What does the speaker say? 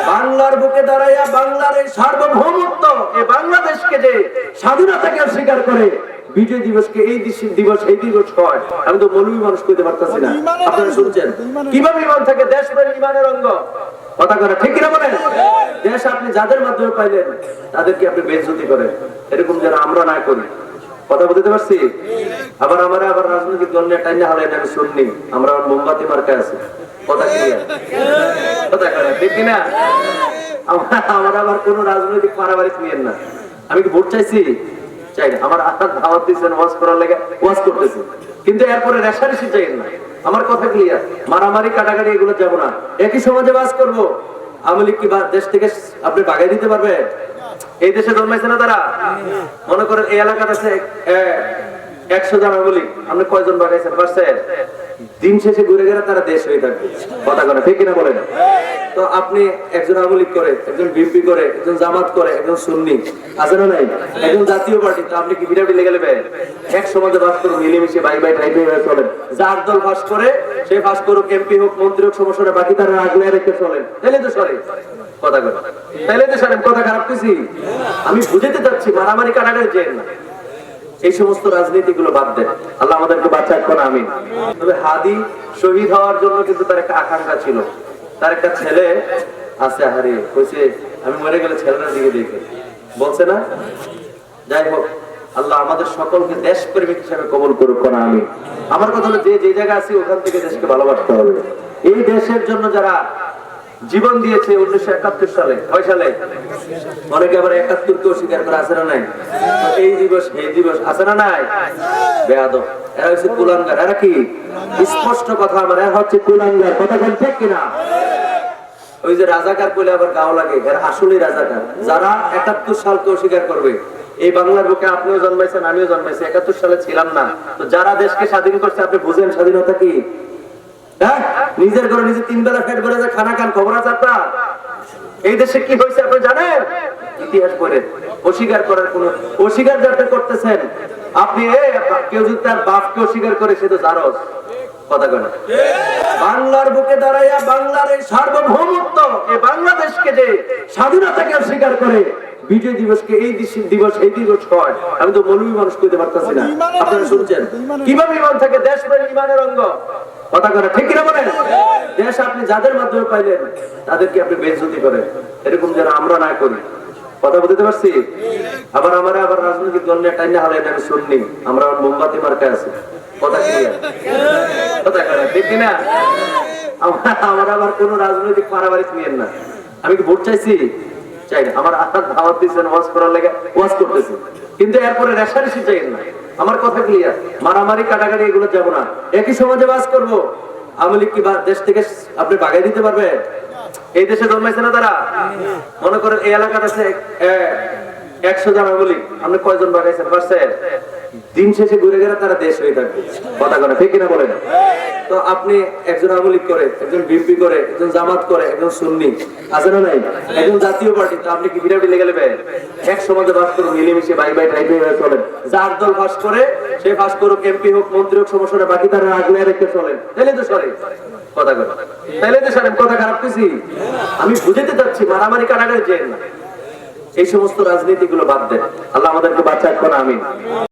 বাংলার বুকে দাঁড়াইয়া বাংলার এই সার্বভৌমত্ব এই বাংলাদেশকে যে স্বাধীনতাকে অস্বীকার করে বিজয় দিবসকে এই দিবস এই দিবস হয়, আমি তো মৌলবী মানুষ কইতে পারতাছি না। আপনারা শুনছেন কিভাবে ইমান থাকে? দেশ প্রেম ইমানের অঙ্গ। কথা করে ঠিক কিনা বলেন? দেশ আপনি যাদের মাধ্যমে পাইলেন তাদেরকে আপনি বেইজ্জতি করেন, এরকম যেন আমরা না করি। কথা বলতে পারছি? আবার রাজনৈতিক দল নিয়ে টাইনা হলে আমি শুননি, আমরা মোমবাতি মার্কা আছি। কথা ক্লিয়ার? কথা করে ঠিক কিনা? আমরা আবার কোন রাজনৈতিক পারাবারিক নিয়েন না। আমি কি ভোট চাইছি? চাই না। আমার আত্মার দাওয়াত দিচ্ছেন ওয়াজ করার লাগে, ওয়াজ করতেছি, কিন্তু এরপরে রেশারেশি চাই না। আমার কথা ক্লিয়ার? মারামারি কাটাকাটি এগুলো যাবো না। একই সমাজে বাস করবো। আওয়ামী লীগ কি দেশ থেকে আপনি বাগাই দিতে পারবে? এই দেশে জন্মাইছে না তারা? মনে করেন এই এলাকার আছে 100 জন আওয়ামী লীগ, আপনি কয়জন বাগাইছেন পারছেন? দিন শেষে ঘুরে গেলে তারা দেশ হয়ে থাকবে। কথা করে ঠিক কিনা বলেন? তো আপনি একজন আওয়ামী লীগ করে, একজন বিএনপি করে, একজন জামাত করে, একজন সুন্নি আছে না নাই, একজন জাতীয় পার্টি, তো আপনি কি বিরাটি লেগে নেবেন? এক সমাজে বাস করুন, মিলেমিশে বাই বাই টাইপ হয়ে চলেন। যার দল ফাঁস করে সে ফাঁস করুক, এমপি হোক মন্ত্রী হোক, সমস্যা নেই, বাকি তারা আগলে রেখে চলেন। তাইলে তো সরে কথা করে, তাইলে তো সরেন। কথা খারাপ কিছু আমি বুঝাতে চাচ্ছি, মারামারি কাটাকাটি যেন না, এই সমস্ত রাজনীতি গুলো বাদ দেন। আল্লাহ আমাদেরকে বাঁচাক কোন আমিন। তবে হাদি শহীদ হওয়ার জন্য কিন্তু তার একটা আকাঙ্ক্ষা ছিল। তার একটা ছেলে আছে, হারিয়ে কইছে আমি মরে গেলে ছেলেটার দিকে দেখে বলছে না। যাই হোক, আল্লাহ আমাদের সকলকে দেশ প্রেমিক হিসেবে কবুল করুক কোন আমিন। আমার কথা হলো, যে যে জায়গায় আছি ওখান থেকে দেশকে ভালোবাসতে হবে। এই দেশের জন্য যারা জীবন দিয়েছে 1971 সালে, 6 সালে, অনেকে আবার 71কে অস্বীকার করে, আছে না নাই? এই দিবস আছে না নাই? বেয়াদব, এরা হচ্ছে কুলাঙ্গার। এরা কি? স্পষ্ট কথা আমার, এরা হচ্ছে কুলাঙ্গার। কথা বল ঠিক কিনা? ওই যে রাজাকার বলে আবার গাও লাগে, এরা আসলেই রাজাকার। যারা 71 সালকে অস্বীকার করবে, এই বাংলার বুকে আপনিও জন্মাইছেন, আমিও জন্মাইছি, 71 সালে ছিলাম না, তো যারা দেশকে স্বাধীন করছে আপনি বুঝেন স্বাধীনতা কি? হ্যাঁ, নিজের ঘরে নিজে 3 বেলা পেট ভরে খানা খান, খবর আছে আপনার? এই দেশে কি হয়েছে আপনি জানেন? ইতিহাস পড়ে। অস্বীকার করার কোন অস্বীকার যাতে করতেছেন আপনি, কেউ যদি তার বাপকে অস্বীকার করে সে তো জারজ। কথা কয় না? বাংলার বুকে দাঁড়াইয়া বাংলার এই সার্বভৌমত্ব এই বাংলাদেশকে যে স্বাধীনতাকে অস্বীকার করে বিজয় দিবসকে এই দিবস এই দিবস হয়, আমি তো মৌলবী মানুষ কইতে পারতাছি না। আপনারা শুনছেন কিভাবে ইমান থাকে? দেশ প্রেম ইমানের অঙ্গ। কথা করে ঠিক কিনা বলেন? দেশ আপনি যাদের মাধ্যমে পাইলেন তাদেরকে আপনি বেইজ্জতি করেন, এরকম যেন আমরা না করি। কথা বলতে পারছি? আবার রাজনৈতিক দল নিয়ে টাইনা হলে আমি শুননি, আমরা মোমবাতি মার্কা আছি। কথা ক্লিয়ার? কথা করে ঠিক কিনা? আমরা আবার কোন রাজনৈতিক পারাবারিক নিয়েন না। আমি কি ভোট চাইছি? চাই না। আমার আত্মার দাওয়াত দিচ্ছেন ওয়াজ করার লাগে, ওয়াজ করতেছি, কিন্তু এরপরে রেশারেশি চাই না। আমার কথা ক্লিয়ার? মারামারি কাটাকাটি এগুলো যাবো না। একই সমাজে বাস করবো। আওয়ামী লীগ কি দেশ থেকে আপনি বাগাই দিতে পারবে? এই দেশে জন্মাইছে না তারা? মনে করেন এই এলাকার আছে 100 জন আওয়ামী লীগ, আপনি কয়জন বাগাইছেন পারছেন? দিন শেষে ঘুরে গেলে তারা দেশ হয়ে থাকবে। কথা করে ঠিক কিনা বলেন? তো আপনি একজন আওয়ামী লীগ করে, একজন বিএনপি করে, একজন জামাত করে, একজন সুন্নি আছে না নাই, একজন জাতীয় পার্টি, তো আপনি কি বিরাটি লেগে নেবেন? এক সমাজে বাস করুন, মিলেমিশে বাই বাই টাইপ হয়ে চলেন। যার দল ফাঁস করে সে ফাঁস করুক, এমপি হোক মন্ত্রী হোক, সমস্যা নেই, বাকি তারা আগলে রেখে চলেন। তাইলে তো সরে কথা করে, তাইলে তো সরেন। কথা খারাপ কিছু আমি বুঝাতে চাচ্ছি, মারামারি কাটাকাটি যেন না, এই সমস্ত রাজনীতি গুলো বাদ দেন। আল্লাহ আমাদেরকে বাঁচাক কোন আমিন।